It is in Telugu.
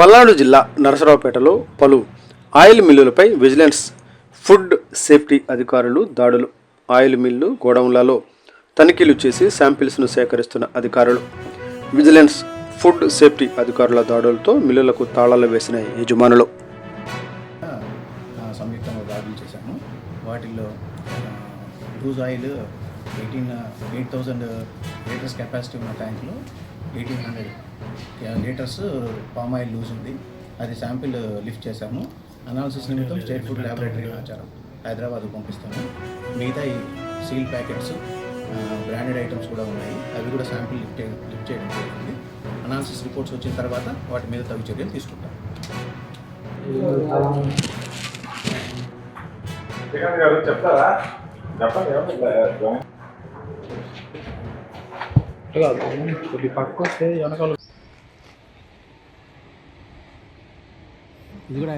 పల్నాడు జిల్లా నరసరావుపేటలో పలు ఆయిల్ మిల్లులపై విజిలెన్స్ ఫుడ్ సేఫ్టీ అధికారులు దాడులు. ఆయిల్ మిల్లు గోడౌన్లలో తనిఖీలు చేసి శాంపిల్స్ను సేకరిస్తున్న అధికారులు. విజిలెన్స్ ఫుడ్ సేఫ్టీ అధికారుల దాడులతో మిల్లులకు తాళాలు వేసిన యజమానులు. సంయుక్తంగా దాడులు చేశాము. వాటిల్లో లూజ్ ఆయిల్ 8,000 లీటర్స్ కెపాసిటీ ఉన్న ట్యాంక్లో 1,800 లీటర్స్ పామ్ ఆయిల్ లూజ్ ఉంది. అది శాంపిల్ లిఫ్ట్ చేశాము. అనాలిసిస్ నిమిత్తం స్టేట్ ఫుడ్ ల్యాబొరేటరీ ఆచారం హైదరాబాద్ పంపిస్తాము. మిగతా ఈ సీల్ ప్యాకెట్స్, బ్రాండెడ్ ఐటమ్స్ కూడా ఉన్నాయి. అవి కూడా శాంపిల్ లిఫ్ట్ చేయడం జరుగుతుంది. అనాలిసిస్ రిపోర్ట్స్ వచ్చిన తర్వాత వాటి మీద తగు చర్యలు తీసుకుంటాం. చెప్తారా? చెప్పండి. కొద్ది పక్క వస్తే వెనకాల ఇది కూడా